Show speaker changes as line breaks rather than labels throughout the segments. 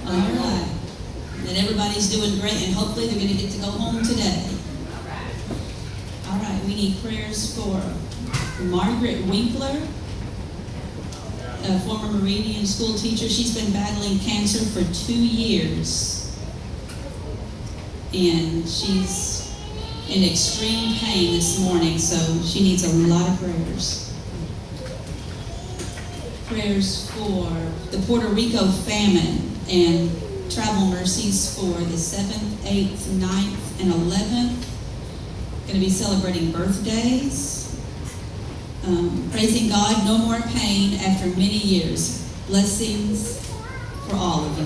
All right. And everybody's doing great, and hopefully they're going to get to go home today. All right, we need prayers for Margaret Winkler, a former Meridian school teacher. She's been battling cancer for 2 years, and she's in extreme pain this morning, so she needs a lot of prayers. Prayers for the Puerto Rico famine and travel mercies for the 7th, 8th, 9th, and 11th. Going to be celebrating birthdays. Praising God, no more pain after many years. Blessings for all of you.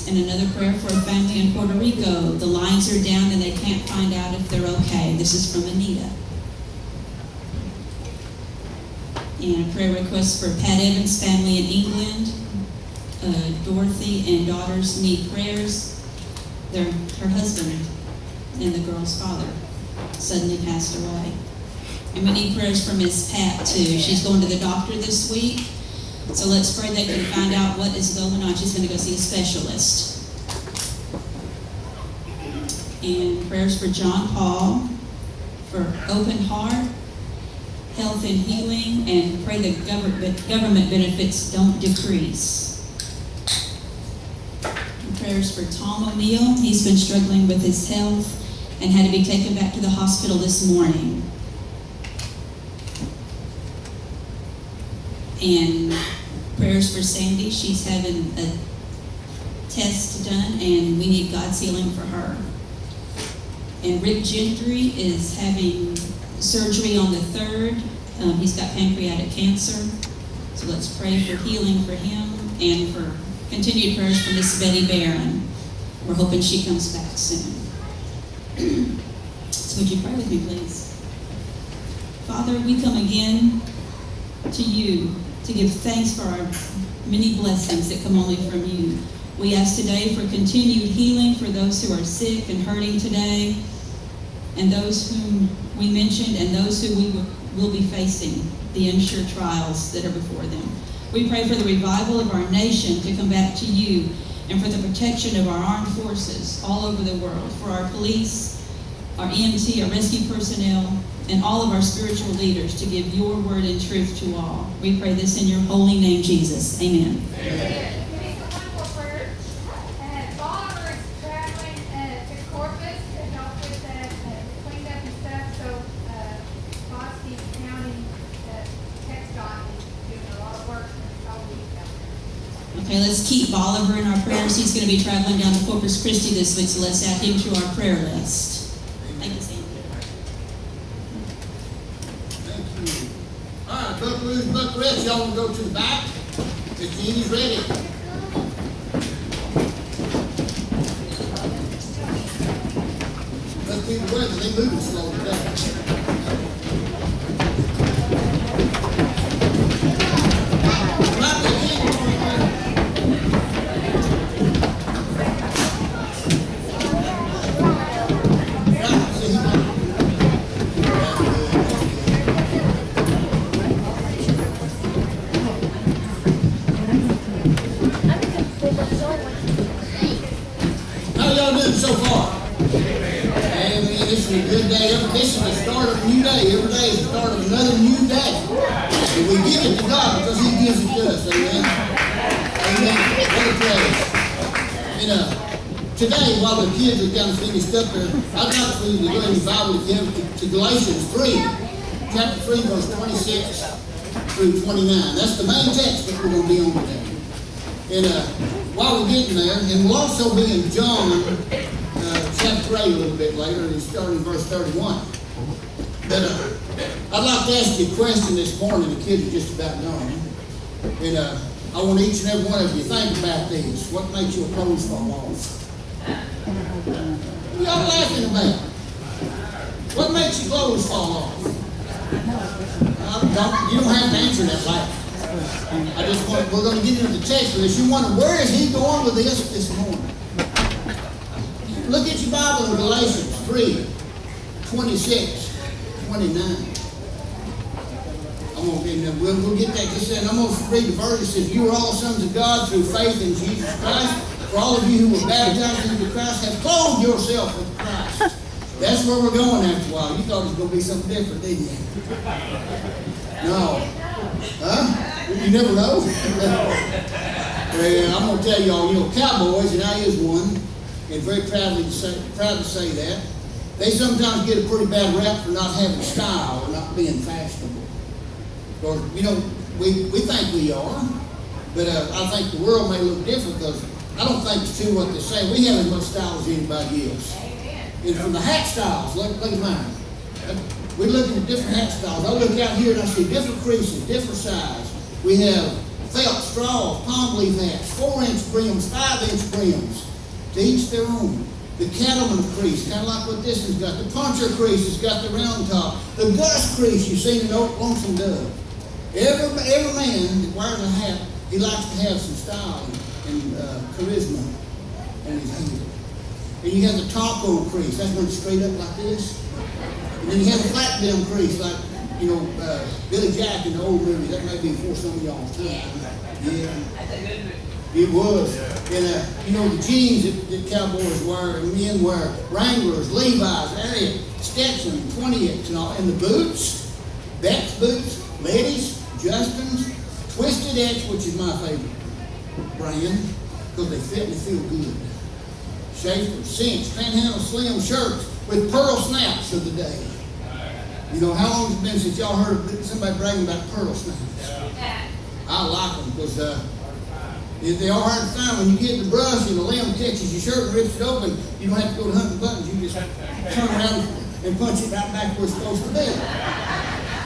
And another prayer for a family in Puerto Rico. The lines are down and they can't find out if they're okay. This is from Anita. And a prayer request for Pat Evans' family in England. Dorothy and daughters need prayers. Her husband and the girl's father suddenly passed away. And we need prayers for Miss Pat too. She's going to the doctor this week. So let's pray they can find out what is going on. She's going to go see a specialist. And prayers for John Paul, for open heart, health and healing, and pray the government benefits don't decrease. And prayers for Tom O'Neill. He's been struggling with his health and had to be taken back to the hospital this morning. And prayers for Sandy. She's having a test done, and we need God's healing for her. And Rick Gentry is having surgery on the 3rd. He's got pancreatic cancer. So let's pray for healing for him and for continued prayers for Miss Betty Barron. We're hoping she comes back soon. So would you pray with me, please? Father, we come again to you to give thanks for our many blessings that come only from you. We ask today for continued healing for those who are sick and hurting today, and those whom we mentioned, and those who we will be facing the unsure trials that are before them. We pray for the revival of our nation to come back to you, and for the protection of our armed forces all over the world, for our police, our EMT, our rescue personnel, and all of our spiritual leaders to give your word and truth to all. We pray this in your holy name, Jesus. Amen.
Amen. Oliver is traveling to Corpus to help with that cleanup and stuff, so Bosque County TxDOT is doing a lot of work all week out there.
Okay, let's keep Oliver in our prayers. He's going to be traveling down to Corpus Christi this week, so let's add him to our prayer list. Thank you, Sam.
Thank you. All right, Buck Ruth, Buck Rich, y'all want to go to the back? Miss Jeannie's ready. Let's be the weather, they moving slow today. So far. Amen. This is a good day. This is the start of a new day. Every day is the start of another new day. And we give it to God because He gives it to us. Amen. Amen. What a praise. And today, while the kids are kind of finished up there, I'd like for you to go in the Bible with them to Galatians 3, chapter 3, verse 26 through 29. That's the main text that we're going to be on today. And while we're getting there, and we'll also be in John chapter 8 a little bit later, and starting in verse 31. But I'd like to ask you a question this morning. The kids are just about done. And I want each and every one of you to think about these. What makes your clothes fall off? What y'all laughing about? What makes your clothes fall off? You don't have to answer that laugh. We're going to get into the text for this. You wonder, where is he going with this morning? Look at your Bible in Galatians 3, 26, 29. I We'll get that just then. I'm going to read the verse. It says, "You are all sons of God through faith in Jesus Christ. For all of you who were baptized into Christ have clothed yourself with Christ." That's where we're going after a while. You thought it was going to be something different, didn't you? No. Huh? You never know. Well, I'm going to tell y'all, cowboys, and I is one, and very proud to say that, they sometimes get a pretty bad rap for not having style or not being fashionable. Or, we think we are, but I think the world may look different because I don't think it's true what they say. We have as much style as anybody else. And from the hat styles, look at mine. We're looking at different hat styles. I look out here and I see different creases, different size. We have felt straws, palm leaf hats, 4-inch brims, 5-inch brims. To each their own. The cattleman crease, kind of like what this has got. The puncher crease has got the round top. The Gus crease you see in an old lonesome dove. Every man that wears a hat, he likes to have some style and charisma on his head. And you have the taco crease, that's when it's straight up like this. And then you have the flat brim crease, like, Billy Jack in the old movie. That may be before some of y'all's time. Yeah. It was. And, the jeans that cowboys wear and men wear, Wranglers, Levi's, Ariat, Stetson, 20X and all. And the boots, Beck's boots, Letty's, Justin's, Twisted X, which is my favorite brand, because they fit and they feel good. Schaefer, Cinch, Panhandle Slim shirts with pearl snaps of the day. How long has it been since y'all heard somebody bragging about pearl snaps? I like them because they are hard to find. When you get the brush and the limb catches your shirt and rips it open, you don't have to go to hunting buttons. You just turn around and punch it right back where it's supposed to be.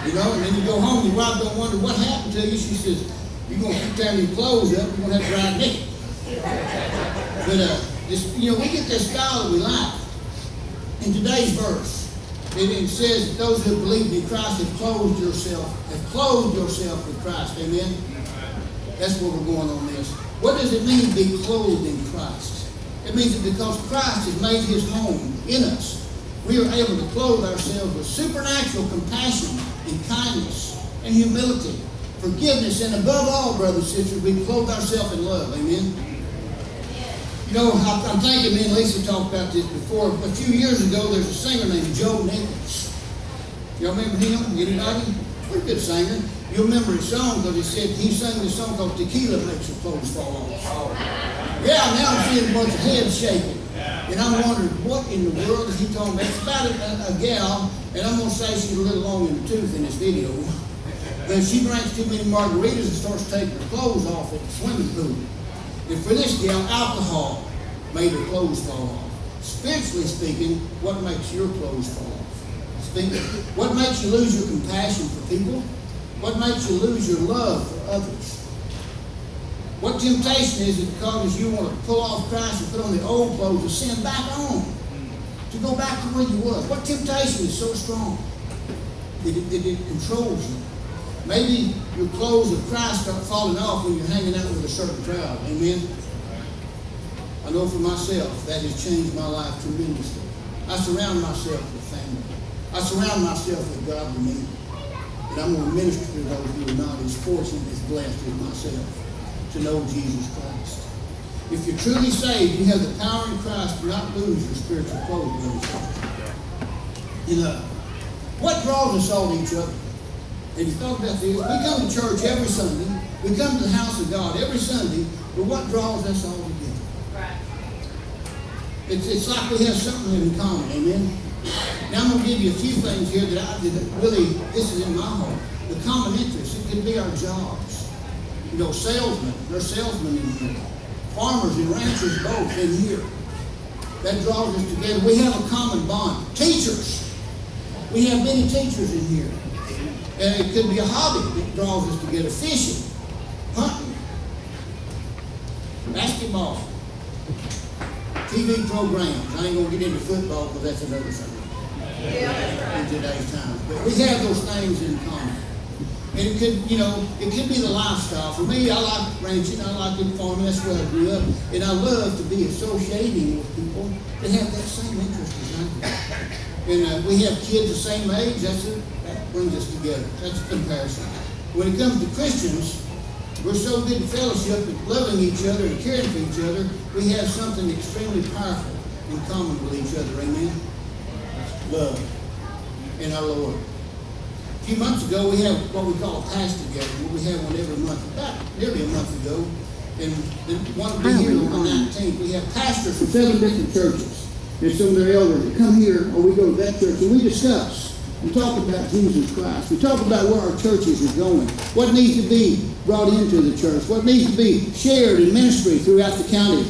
And then you go home, your wife don't wonder what happened to you. She says, "You're going to keep tearing your clothes up. You're going to have to ride naked." But we get that style that we like. In today's verse, it says that those who believe in Christ have clothed yourself with Christ. Amen? That's where we're going on this. What does it mean to be clothed in Christ? It means that because Christ has made his home in us, we are able to clothe ourselves with supernatural compassion and kindness and humility, forgiveness, and above all, brothers and sisters, we clothe ourselves in love. Amen? I'm thinking me and Lisa talked about this before. A few years ago, there's a singer named Joe Nichols. Y'all remember him? Anybody? Pretty good singer. You'll remember his song because he sang this song called "Tequila Makes Your Clothes Fall Off." Yeah, now I'm seeing a bunch of heads shaking. And I'm wondering, what in the world is he talking about? It's about a gal, and I'm going to say she's a little long in the tooth in this video. But she drinks too many margaritas and starts taking her clothes off at the swimming pool. And for this gal, alcohol made her clothes fall off. Spiritually speaking, what makes your clothes fall off? What makes you lose your compassion for people? What makes you lose your love for others? What temptation is it that causes you want to pull off Christ and put on the old clothes and send back on? To go back to where you was? What temptation is so strong that it controls you? Maybe your clothes of Christ start falling off when you're hanging out with a certain crowd. Amen? I know for myself, that has changed my life tremendously. I surround myself with family. I surround myself with godly men. And I'm going to minister to those who are not as fortunate, as blessed as myself, to know Jesus Christ. If you're truly saved, you have the power in Christ to not lose your spiritual clothes. What draws us all to each other? Have you thought about this? We come to church every Sunday. We come to the house of God every Sunday. But what draws us all together?
Right.
It's like we have something in common. Amen? Now I'm going to give you a few things here that really, this is in my heart. The common interest. It could be our jobs. Salesmen. There are salesmen in here. Farmers and ranchers both in here. That draws us together. We have a common bond. Teachers. We have many teachers in here. And it could be a hobby that draws us together. Fishing, hunting, basketball, TV programs. I ain't going to get into football because that's another thing.
Yeah, that's right.
In today's times. But we have those things in common. And it could be the lifestyle. For me, I like ranching, I like farming, that's where I grew up. And I love to be associating with people that have that same interest as I do. And we have kids the same age, that brings us together. That's a comparison. when it comes to Christians, we're so good at fellowship and loving each other and caring for each other, we have something extremely powerful in common with each other. Amen? Love in our Lord. A few months ago, we had what we call a pastor gathering. We have one every month, about nearly a month ago. And the one will be here on the 19th. We have pastors from 7 different churches. And some of their elders that come here, or we go to that church, and we discuss. We talk about Jesus Christ. We talk about where our churches are going. What needs to be brought into the church. What needs to be shared in ministry throughout the county,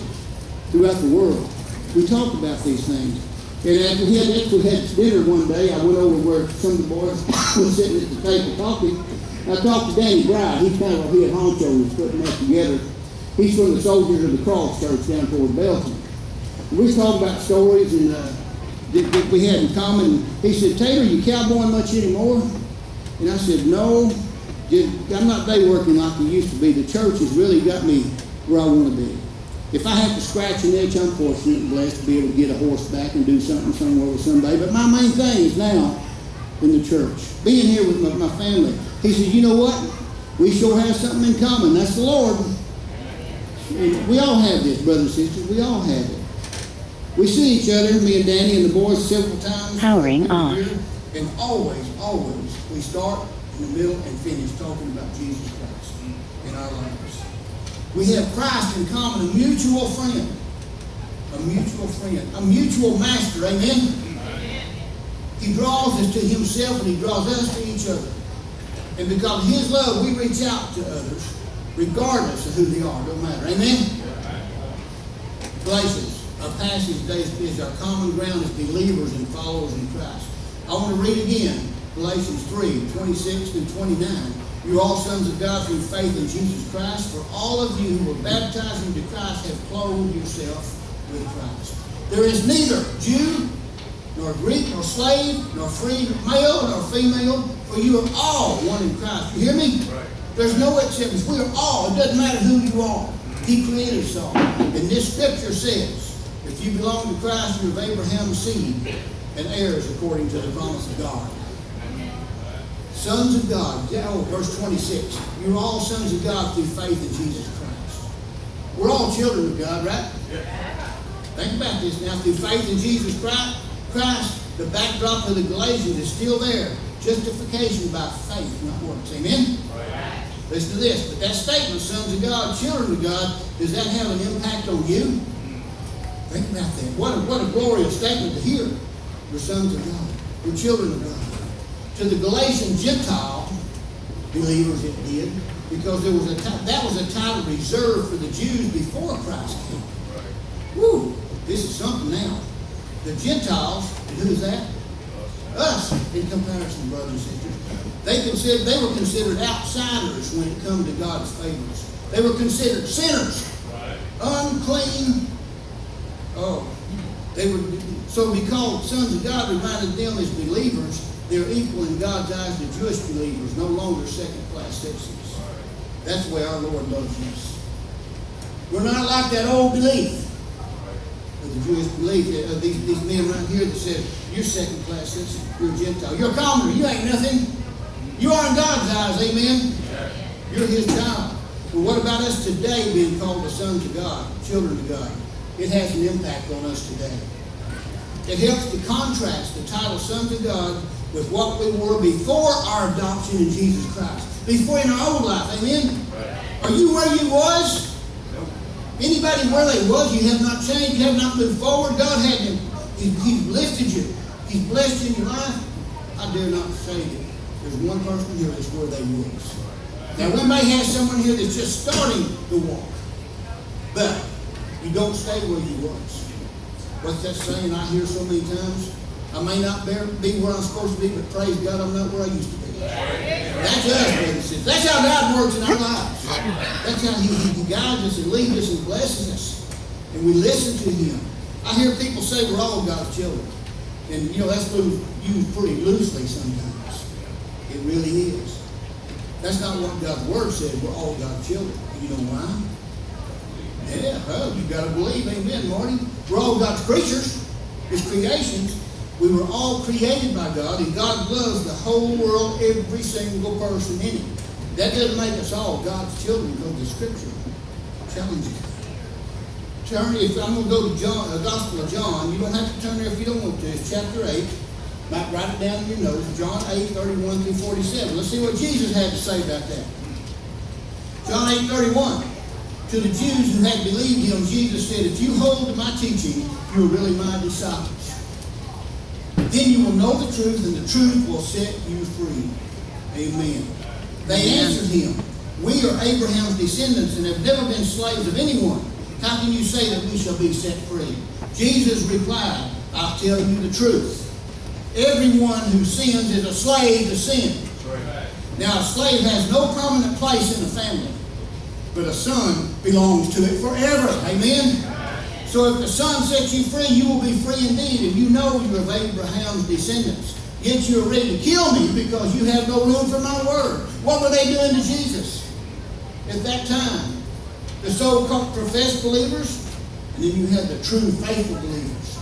throughout the world. We talk about these things. And after we had dinner one day, I went over where some of the boys were sitting at the table talking. I talked to Danny Bride. He's kind of a head honcho who's putting that together. He's from the Soldiers of the Cross Church down toward Belton. We was talking about stories and that we had in common. He said, "Taylor, you cowboying much anymore?" And I said, "No, I'm not day working like I used to be. The church has really got me where I want to be. If I have to scratch an itch, I'm fortunate and blessed to be able to get a horseback and do something somewhere with somebody. But my main thing is now in the church, being here with my family." He said, "You know what? We sure have something in common. That's the Lord." And we all have this, brothers and sisters. We all have it. We see each other, me and Danny and the boys, several times.
Powering off.
And always, we start in the middle and finish talking about Jesus Christ in our lives. We have Christ in common, a mutual friend. A mutual friend. A mutual master. Amen? He draws us to himself and he draws us to each other. And because of his love, we reach out to others, regardless of who they are. Don't matter. Amen? Galatians. Our passage today is our common ground as believers and followers in Christ. I want to read again Galatians 3:26 through 29. "You are all sons of God through faith in Jesus Christ. For all of you who were baptized into Christ have clothed yourself with Christ. There is neither Jew, nor Greek, nor slave, nor free, male, nor female, for you are all one in Christ." You hear me? Right. There's no exceptions. We are all. It doesn't matter who you are. He created us all. And this scripture says, if you belong to Christ, you're of Abraham's seed and heirs according to the promise of God. Sons of God. Verse 26. You're all sons of God through faith in Jesus Christ. We're all children of God, right? Think about this now. Through faith in Jesus Christ, the backdrop of the Galatians is still there. Justification by faith, not works. Amen? Listen to this. But that statement, sons of God, children of God, does that have an impact on you? Think about that. What a glorious statement to hear. We're sons of God. We're children of God. To the Galatian Gentile believers it did, because that was a title reserved for the Jews before Christ came. Woo! This is something now. The Gentiles, and who is that? Us, in comparison, brothers and sisters. They were considered outsiders when it comes to God's favors. They were considered sinners, unclean. So to be called sons of God reminded them as believers they're equal in God's eyes to Jewish believers, no longer second-class citizens. That's the way our Lord loves us. We're not like that old belief of the Jewish belief of these men right here that said, you're second-class citizen, you're a Gentile, you're a commoner, you ain't nothing. You are in God's eyes, amen? You're his child. Well, what about us today being called the sons of God, children of God? It has an impact on us today. It helps to contrast the title sons of God with what we were before our adoption in Jesus Christ. Before in our old life, amen? Are you where you was? Anybody where they was, you have not changed, you have not moved forward. God had you. He's lifted you. He's blessed you in your life. I dare not say that there's one person here that's where they was. Now we may have someone here that's just starting to walk, but you don't stay where you was. What's that saying I hear so many times? I may not be where I'm supposed to be, but praise God, I'm not where I used to be. That's us, brothers and sisters. That's how God works in our lives. That's how He guides us and leads us and blesses us. And we listen to Him. I hear people say we're all God's children. And, that's used pretty loosely sometimes. It really is. That's not what God's Word says. We're all God's children. And you know why? Yeah, well, you've got to believe. Amen, Marty. We're all God's creatures, His creations. We were all created by God, and God loves the whole world, every single person in it. That doesn't make us all God's children because the Scripture challenges. Turn, if I'm going to go to John, the Gospel of John, you don't have to turn there if you don't want to. It's chapter 8. Might write it down in your notes. John 8, 31 through 47. Let's see what Jesus had to say about that. John 8, 31. To the Jews who had believed him, Jesus said, if you hold to my teaching, you are really my disciples. Then you will know the truth, and the truth will set you free. Amen. They answered him, we are Abraham's descendants and have never been slaves of anyone. How can you say that we shall be set free? Jesus replied, I'll tell you the truth. Everyone who sins is a slave to sin. Now, a slave has no permanent place in the family, but a son belongs to it forever. Amen? So if the Son sets you free, you will be free indeed, and you know you're of Abraham's descendants. Yet you are ready to kill me because you have no room for my word. What were they doing to Jesus at that time? The so-called professed believers, and then you had the true faithful believers.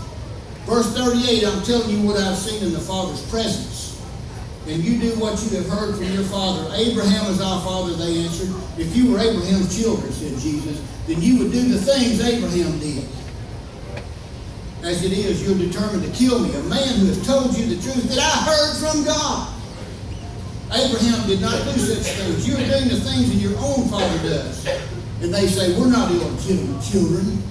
Verse 38, I'm telling you what I've seen in the Father's presence. And you do what you have heard from your father. Abraham is our father, they answered. If you were Abraham's children, said Jesus, then you would do the things Abraham did. As it is, you're determined to kill me, a man who has told you the truth that I heard from God. Abraham did not do such things. You're doing the things that your own father does. And they say, we're not illegitimate children.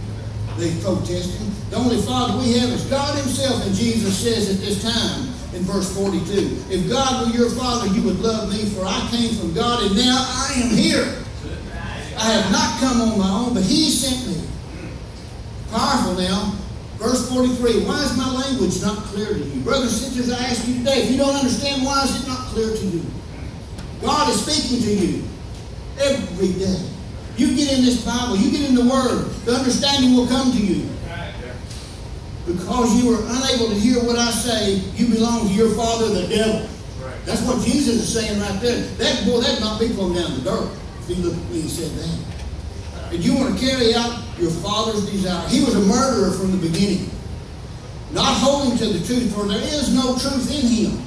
They protesting. The only father we have is God himself. And Jesus says at this time in verse 42, if God were your father, you would love me, for I came from God and now I am here. I have not come on my own, but he sent me. Powerful now. Verse 43, why is my language not clear to you? Brothers and sisters, I ask you today, if you don't understand, why is it not clear to you? God is speaking to you every day. You get in this Bible, you get in the Word, the understanding will come to you. Because you are unable to hear what I say, you belong to your father, the devil. That's what Jesus is saying right there. That'd not be going down the dirt if he looked at me and said that. And you want to carry out your father's desire. He was a murderer from the beginning. Not holding to the truth, for there is no truth in him.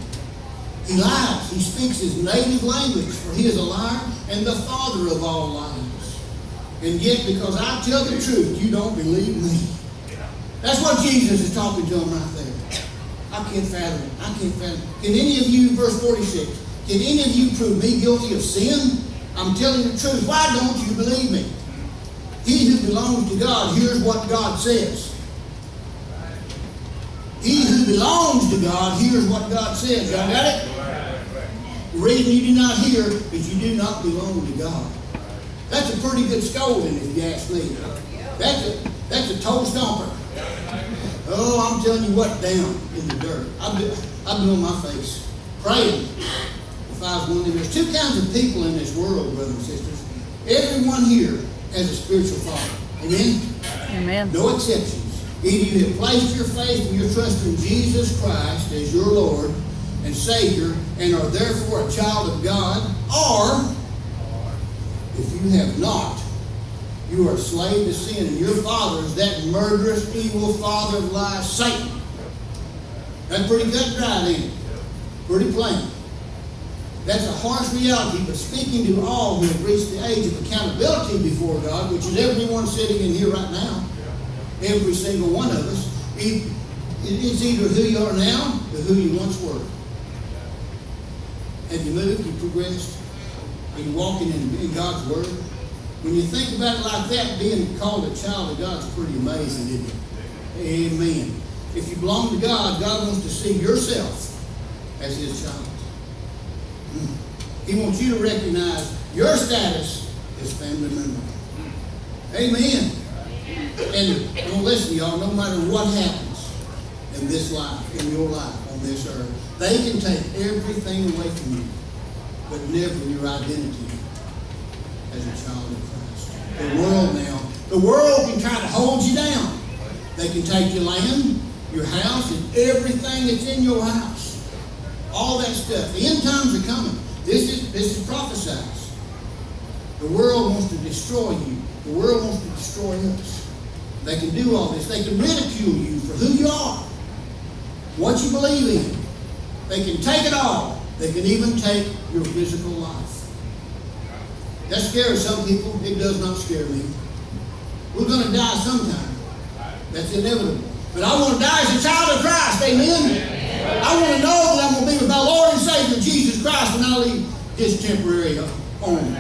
He lies. He speaks his native language, for he is a liar and the father of all lies. And yet, because I tell the truth, you don't believe me. That's what Jesus is talking to him right there. I can't fathom it. I can't fathom it. Can any of you, verse 46, can any of you prove me guilty of sin? I'm telling the truth. Why don't you believe me? He who belongs to God hears what God says. He who belongs to God hears what God says. Y'all got it? The reason you do not hear is you do not belong to God. That's a pretty good scolding if you ask me. That's a toe stomper. Oh, I'm telling you what, down in the dirt. I've been on my face praying. If I was one of them. There's two kinds of people in this world, brothers and sisters. Everyone here has a spiritual father. Amen?
Amen.
No exceptions. Either you have placed your faith and your trust in Jesus Christ as your Lord and Savior and are therefore a child of God, or if you have not, you are a slave to sin, and your father is that murderous, evil father of lies, Satan. That's pretty cut and dry, ain't it? Pretty plain. That's a harsh reality, but speaking to all who have reached the age of accountability before God, which is everyone sitting in here right now, every single one of us, it's either who you are now or who you once were. Have you moved? You progressed? Are you walking in God's Word? When you think about it like that, being called a child of God is pretty amazing, isn't it? Amen. If you belong to God, God wants to see yourself as His child. He wants you to recognize your status as family member. Amen. And I'm going to listen to y'all, no matter what happens in this life, in your life, on this earth, they can take everything away from you, but never your identity as a child of Christ. The world now, the world can try to hold you down. They can take your land, your house, and everything that's in your house. All that stuff. The end times are coming. This is prophesied. The world wants to destroy you. The world wants to destroy us. They can do all this. They can ridicule you for who you are, what you believe in. They can take it all. They can even take your physical life. That scares some people. It does not scare me. We're going to die sometime. That's inevitable. But I want to die as a child of Christ. Amen? I want to know that I'm going to be with my Lord and Savior, Jesus Christ, when I leave this temporary home.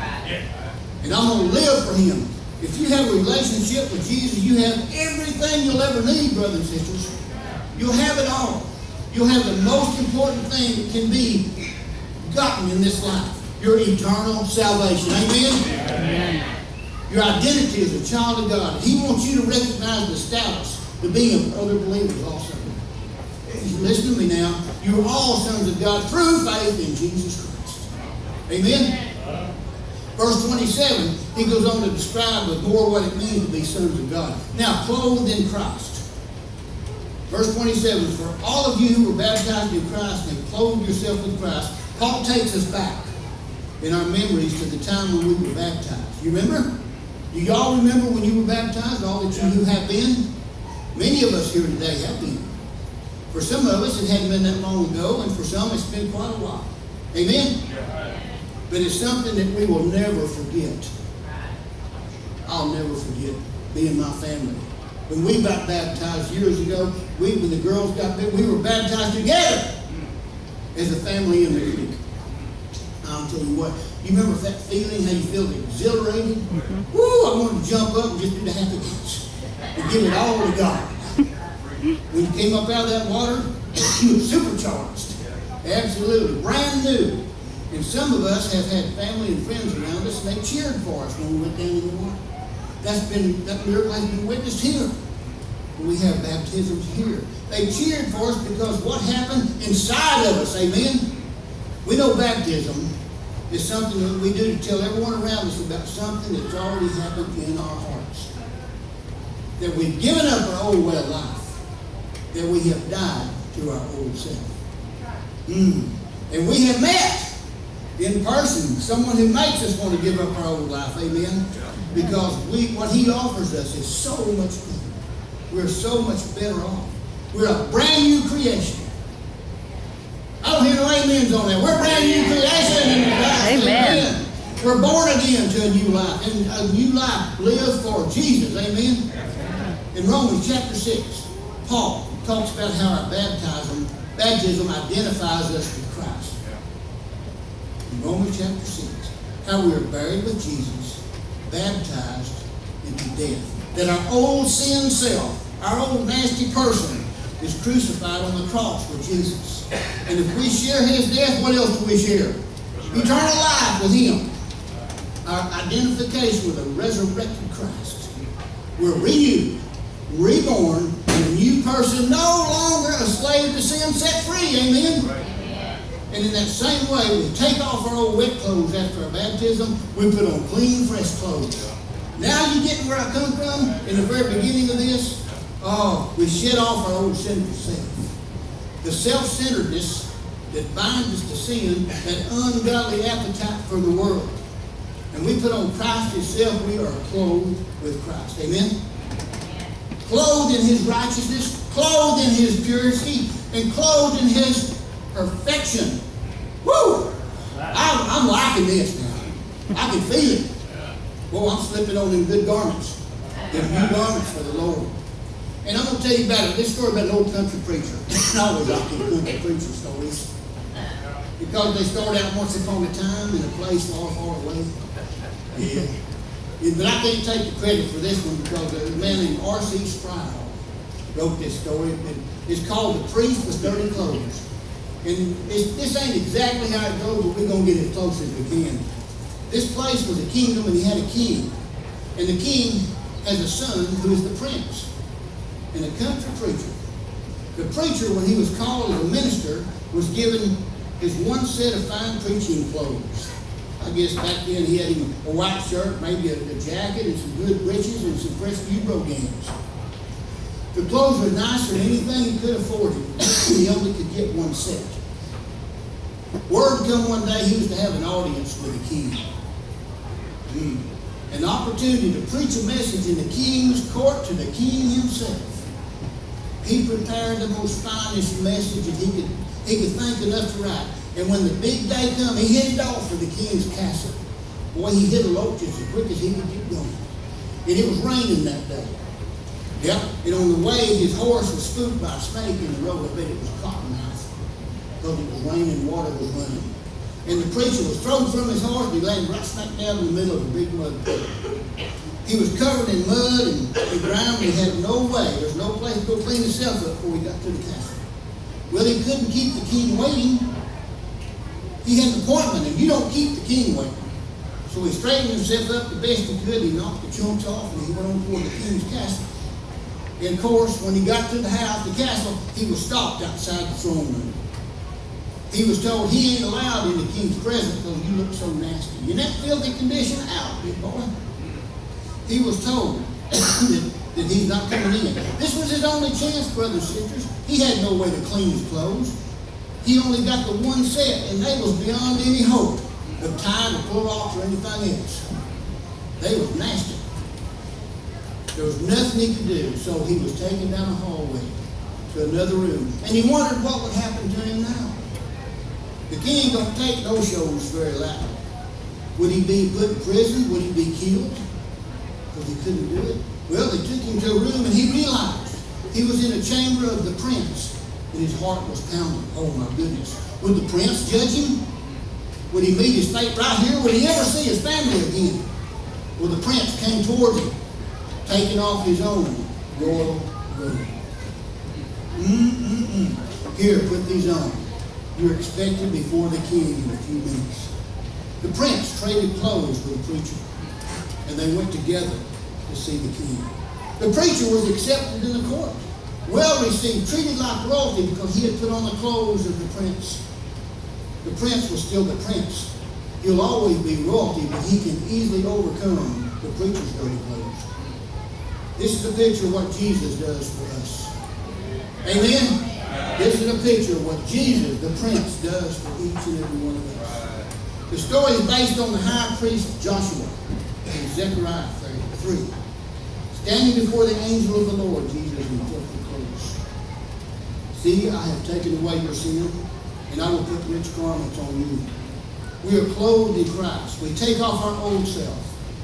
And I'm going to live for Him. If you have a relationship with Jesus, you have everything you'll ever need, brothers and sisters. You'll have it all. You'll have the most important thing that can be gotten in this life. Your eternal salvation. Amen? Amen. Your identity as a child of God. He wants you to recognize the status to being of other believers also. Listen to me now. You're all sons of God through faith in Jesus Christ. Amen? Verse 27, he goes on to describe with more what it means to be sons of God. Now, clothed in Christ. Verse 27, for all of you who were baptized in Christ and have clothed yourself with Christ, Paul takes us back in our memories to the time when we were baptized. You remember? Do y'all remember when you were baptized, all that you have been? Many of us here today have been. For some of us, it hadn't been that long ago, and for some, it's been quite a while. Amen? But it's something that we will never forget. I'll never forget being my family. When we got baptized years ago, when the girls got baptized, we were baptized together as a family in the creek. I'll tell you what, you remember that feeling, how you feel exhilarated? Woo, I wanted to jump up and just do the happy dance and give it all to God. When you came up out of that water, you were supercharged. Absolutely, brand new. And some of us have had family and friends around us, and they cheered for us when we went down in the water. That miracle has been witnessed here. We have baptisms here. They cheered for us because what happened inside of us, amen? We know baptism is something that we do to tell everyone around us about something that's already happened in our hearts. That we've given up our old way of life. That we have died to our old self. And we have met in person someone who makes us want to give up our old life, amen? Because what He offers us is so much better. We're so much better off. We're a brand new creation. I don't hear no amens on that. We're a brand new creation. Amen. We're born again to a new life. And a new life lives for Jesus. Amen. In Romans chapter 6, Paul talks about how our baptism identifies us with Christ. In Romans chapter 6, how we are buried with Jesus, baptized into death. That our old sin self, our old nasty person, is crucified on the cross with Jesus. And if we share His death, what else do we share? Eternal life with Him. Our identification with a resurrected Christ. We're renewed, reborn, and a new person, no longer a slave to sin, set free. Amen? And in that same way, we take off our old wet clothes after our baptism. We put on clean, fresh clothes. Now you get where I come from in the very beginning of this? We shed off our old sinful self. The self-centeredness that binds us to sin, that ungodly appetite for the world. And we put on Christ Himself. We are clothed with Christ. Amen? Clothed in His righteousness, clothed in His purity, and clothed in His perfection. Woo! I'm liking this now. I can feel it. Well, I'm slipping on them good garments. Them new garments for the Lord. And I'm going to tell you about this story about an old country preacher. I always like to country preacher stories. Because they started out once upon a time in a place far, far away. Yeah. But I can't take the credit for this one because a man named R.C. Sproul wrote this story. It's called The Priest with Dirty Clothes. And this ain't exactly how it goes, but we're going to get as close as we can. This place was a kingdom, and he had a king. And the king has a son who is the prince. And a country preacher. The preacher, when he was called as a minister, was given his one set of fine preaching clothes. I guess back then he had him a white shirt, maybe a jacket, and some good breeches, and some fresh new brogans. The clothes were nicer than anything he could afford. He only could get one set. Word come one day he was to have an audience with the king. An opportunity to preach a message in the king's court to the king himself. He prepared the most finest message that he could think enough to write. And when the big day come, he headed off for the king's castle. Boy, he hit a loach as quick as he could keep going. And it was raining that day. Yep. And on the way, his horse was spooked by a snake in the road. I bet it was a cottonmouth. Because it was raining, water was running. And the preacher was thrown from his horse, and he landed right smack down in the middle of a big mud pit. He was covered in mud and ground. He had no way. There was no place to go clean himself up before he got to the castle. Well, he couldn't keep the king waiting. He had an appointment, and you don't keep the king waiting. So he straightened himself up the best he could. He knocked the chunks off, and he went on toward the king's castle. And of course, when he got to the house, the castle, he was stopped outside the throne room. He was told he ain't allowed in the king's presence because you look so nasty. You're in that filthy condition, out, big boy. He was told that he's not coming in. This was his only chance, brothers and sisters. He had no way to clean his clothes. He only got the one set, and they was beyond any hope of tying or pull off or anything else. They was nasty. There was nothing he could do, so he was taken down a hallway to another room. And he wondered what would happen to him now. The king don't take no shows very loud. Would he be put in prison? Would he be killed? Because he couldn't do it. Well, they took him to a room, and he realized he was in a chamber of the prince, and his heart was pounding. Oh, my goodness. Would the prince judge him? Would he meet his fate right here? Would he ever see his family again? Well, the prince came toward him, taking off his own royal robe. Here, put these on. You're expected before the king in a few minutes. The prince traded clothes with the preacher, and they went together to see the king. The preacher was accepted in the court, well received, treated like royalty because he had put on the clothes of the prince. The prince was still the prince. He'll always be royalty, but he can easily overcome the preacher's dirty clothes. This is a picture of what Jesus does for us. Amen? This is a picture of what Jesus, the prince, does for each and every one of us. The story is based on the high priest Joshua in Zechariah 33. Standing before the angel of the Lord, Jesus in filthy clothes. See, I have taken away your sin, and I will put rich garments on you. We are clothed in Christ. We take off our old self.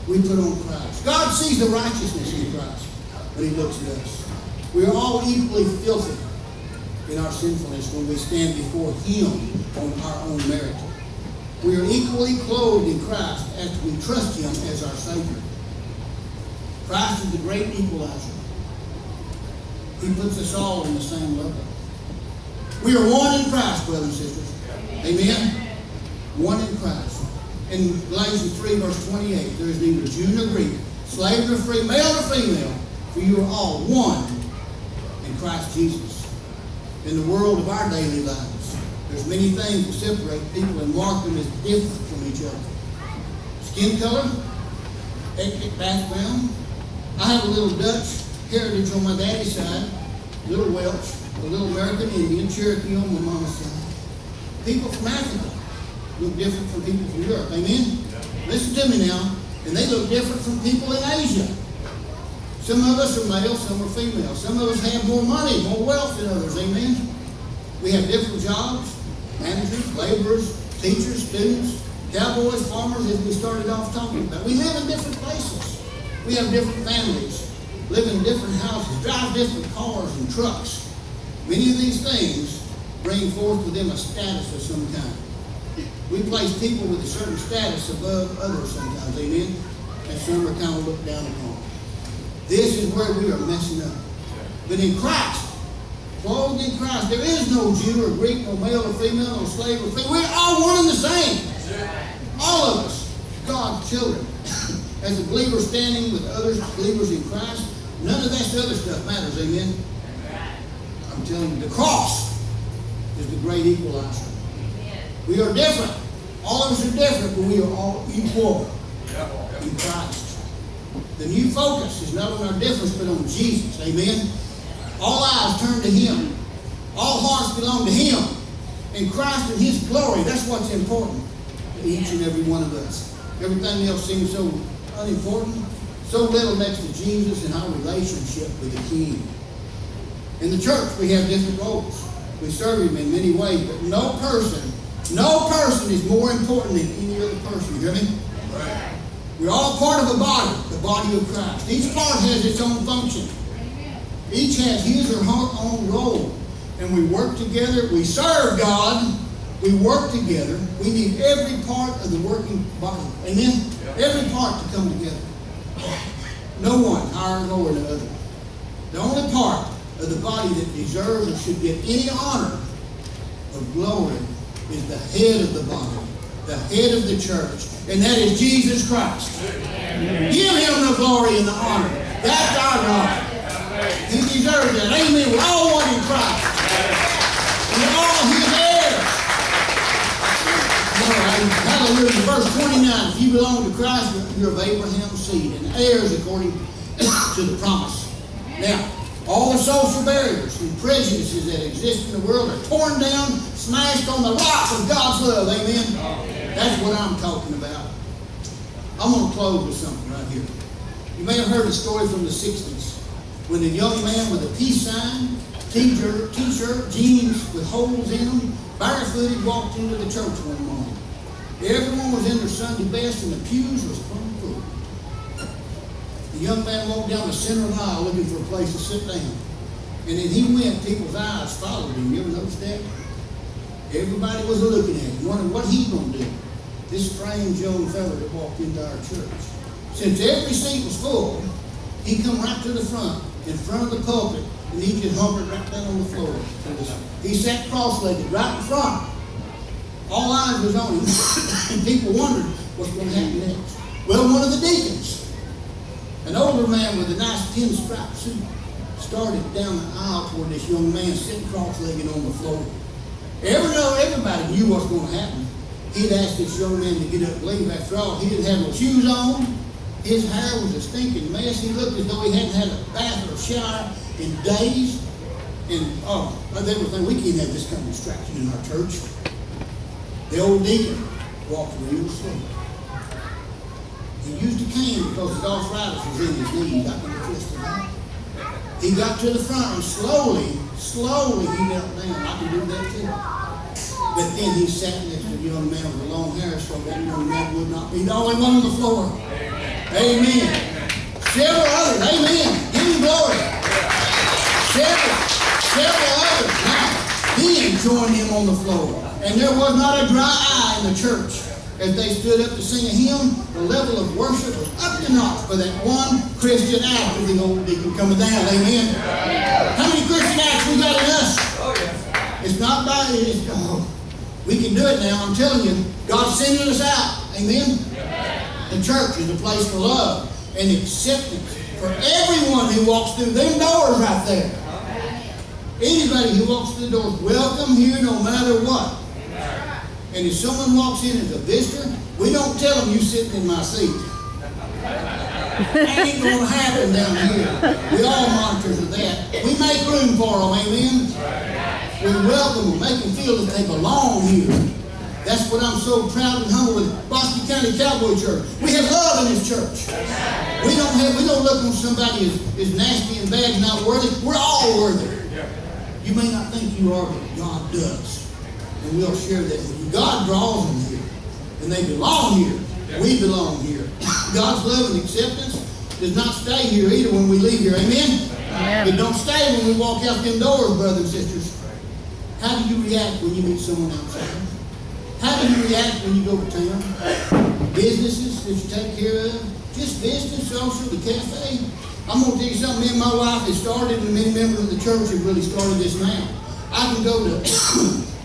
We put on Christ. God sees the righteousness in Christ, but he looks at us. We are all equally filthy in our sinfulness when we stand before him on our own merit. We are equally clothed in Christ after we trust him as our Savior. Christ is the great equalizer. He puts us all on the same level. We are one in Christ, brothers and sisters. Amen? One in Christ. In Galatians 3, verse 28, there is neither Jew nor Greek, slave nor free, male or female, for you are all one in Christ Jesus. In the world of our daily lives, there's many things that separate people and mark them as different from each other. Skin color, ethnic background. I have a little Dutch heritage on my daddy's side, a little Welsh, a little American Indian, Cherokee on my mama's side. People from Africa look different from people from Europe. Amen? Listen to me now. And they look different from people in Asia. Some of us are male, some are female. Some of us have more money, more wealth than others. Amen? We have different jobs, managers, laborers, teachers, students, cowboys, farmers, as we started off talking about. We live in different places. We have different families, live in different houses, drive different cars and trucks. Many of these things bring forth with them a status of some kind. We place people with a certain status above others sometimes, amen? And some are kind of looked down upon. This is where we are messing up. But in Christ, clothed in Christ, there is no Jew or Greek, no male or female, no slave or free. We're all one and the same. All of us, God's children. As a believer standing with others, believers in Christ, none of that other stuff matters, amen? I'm telling you, the cross is the great equalizer. We are different. All of us are different, but we are all equal in Christ. The new focus is not on our difference, but on Jesus. Amen? All eyes turn to him. All hearts belong to him. And Christ and his glory, that's what's important to each and every one of us. Everything else seems so unimportant, so little next to Jesus and our relationship with the King. In the church, we have different roles. We serve him in many ways, but no person is more important than any other person. You hear me? Right. We're all part of a body, the body of Christ. Each part has its own function. Each has his or her own role. And we work together. We serve God. We work together. We need every part of the working body. Amen? Every part to come together. No one higher or lower than the other. The only part of the body that deserves or should get any honor of glory is the head of the body, the head of the church, and that is Jesus Christ. Amen. Give him the glory and the honor. That's our God. He deserves that. Amen. We're all one in Christ. We're all his heirs. Hallelujah. Verse 29. If you belong to Christ, you're of Abraham's seed and heirs according to the promise. Now, all the social barriers and prejudices that exist in the world are torn down, smashed on the rock of God's love. Amen? That's what I'm talking about. I'm going to close with something right here. You may have heard a story from the 60s when a young man with a peace sign, t-shirt, jeans with holes in them, barefooted, walked into the church one morning. Everyone was in their Sunday best and the pews was plumb full. The young man walked down the center of the aisle looking for a place to sit down. And as he went, people's eyes followed him. You ever notice that? Everybody was looking at him, wondering what he's going to do. This strange young fellow that walked into our church. Since every seat was full, he come right to the front, in front of the pulpit, and he just hunkered right down on the floor. He sat cross-legged right in front. All eyes was on him, and people wondered what's going to happen next. Well, one of the deacons, an older man with a nice pinstripe suit, started down the aisle toward this young man sitting cross-legged on the floor. Everybody knew what's going to happen. He'd asked this young man to get up and leave. After all, he didn't have no shoes on. His hair was a stinking mess. He looked as though he hadn't had a bath or a shower in days. And they were thinking, we can't have this kind of distraction in our church. The old deacon walked real slow. He used a cane because his arthritis was in his knees. I can attest to that. He got to the front and slowly he knelt down. I can do that too. But then he sat next to the young man with the long hair so that young man would not be the only one on the floor. Amen. Several others. Amen. Give him glory. Several others. Now, then joined him on the floor. And there was not a dry eye in the church. As they stood up to sing a hymn, the level of worship was up to notch for that one Christian act of the old deacon coming down. Amen. How many Christian acts we got in us? It's not by it. We can do it now. I'm telling you, God's sending us out. Amen. The church is a place for love and acceptance for everyone who walks through them doors right there. Anybody who walks through the doors, welcome here no matter what. And if someone walks in as a visitor, we don't tell them you sitting in my seat. That ain't going to happen down here. We all monitors of that. We make room for them, amen? We welcome them, make them feel that they belong here. That's what I'm so proud and humble with Bosque County Cowboy Church. We have love in this church. We don't look on somebody as nasty and bad and not worthy. We're all worthy. You may not think you are, but God does. And we'll share that with you. God draws them here. And they belong here. We belong here. God's love and acceptance does not stay here either when we leave here. Amen? It don't stay when we walk out them doors, brothers and sisters. How do you react when you meet someone outside? How do you react when you go to town? Businesses that you take care of? Just business, social, the cafe? I'm going to tell you something. Me and my wife have started, and many members of the church have really started this now. I can go to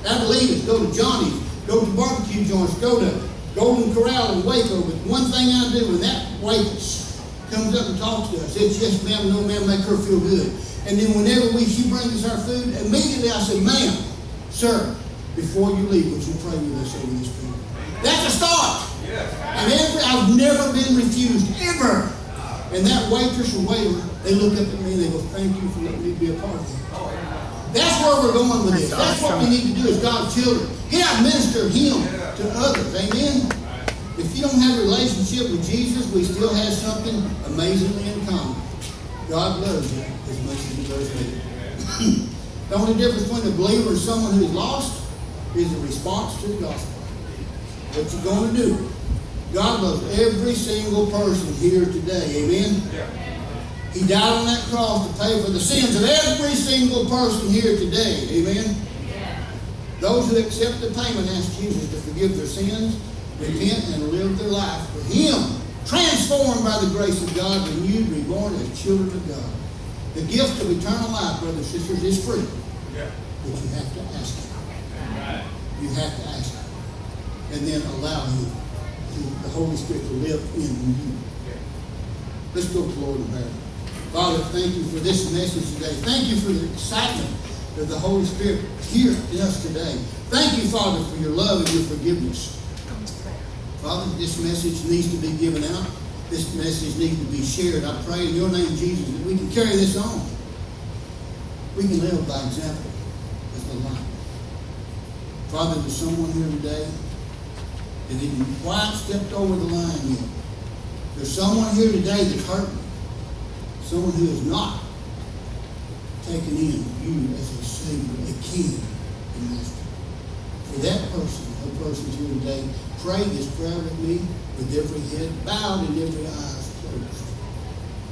Abilene, go to Johnny's, go to barbecue joints, go to Golden Corral in Waco. But one thing I do when that waitress comes up and talks to us, it's yes ma'am, no ma'am, make her feel good. And then whenever she brings us our food, immediately I say, ma'am, sir, before you leave, would you pray with us over this food? That's a start. And I've never been refused, ever. And that waitress or waiter, they look up at me and they go, thank you for letting me be a part of it. That's where we're going with this. That's what we need to do as God's children. Get out and minister Him to others. Amen? If you don't have a relationship with Jesus, we still have something amazingly in common. God loves you as much as He loves me. The only difference between a believer and someone who is lost is the response to the gospel. What you going to do God loves every single person here today. Amen? He died on that cross to pay for the sins of every single person here today. Amen? Those who accept the payment ask Jesus to forgive their sins, repent, and live their life for Him. Transformed by the grace of God, renewed, reborn as children of God. The gift of eternal life, brothers and sisters, is free. But you have to ask Him. You have to ask Him. And then allow Him, the Holy Spirit, to live in you. Let's go to the Lord in prayer. Father, thank you for this message today. Thank you for the excitement of the Holy Spirit here in us today. Thank you, Father, for your love and your forgiveness. Father, this message needs to be given out. This message needs to be shared. I pray in your name, Jesus, that we can carry this on. We can live by example as the light. Father, there's someone here today that isn't quite stepped over the line yet. There's someone here today that's hurting. Someone who has not taken in you as a Savior, a King, and Master. For that person, no person's here today, pray this prayer with me with every head bowed and every eyes closed.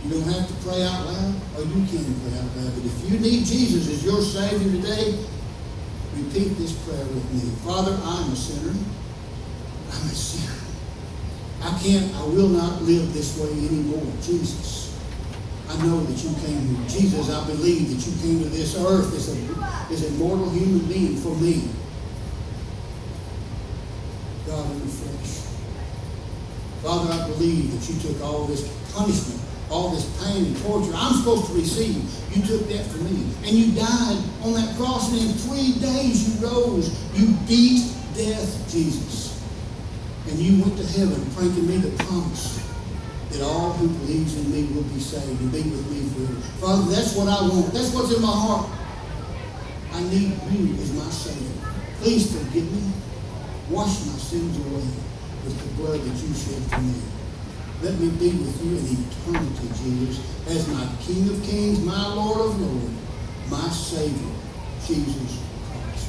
You don't have to pray out loud, or you can pray out loud. But if you need Jesus as your Savior today, repeat this prayer with me. Father, I'm a sinner. I'm a sinner. I will not live this way anymore. Jesus, I know that you came here. Jesus, I believe that you came to this earth as a mortal human being for me. God in the flesh. Father, I believe that you took all this punishment, all this pain and torture I'm supposed to receive. You took that for me. And you died on that cross, and in 3 days you rose. You beat death, Jesus. And you went to heaven, bringing me the promise that all who believes in me will be saved and be with me forever. Father, that's what I want. That's what's in my heart. I need you as my Savior. Please forgive me. Wash my sins away with the blood that you shed for me. Let me be with you in eternity, Jesus, as my King of Kings, my Lord of Lords, my Savior, Jesus Christ.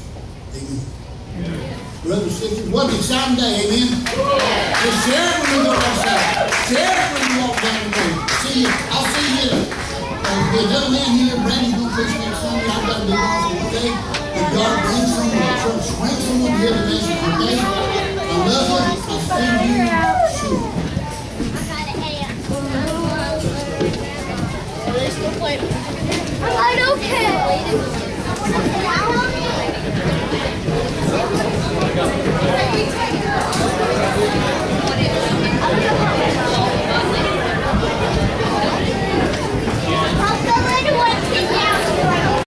Amen. Brothers and sisters, what an exciting day, amen? Just share it when you go outside. Share it when you walk down the road. See you. I'll see you later. There's another man here, Brandon's going to preach next Sunday. I've got to be gone for one day. But God brings someone to church. Bring someone to hear the message today. I love you. I'll see you soon.
I got an A. I'm like, okay.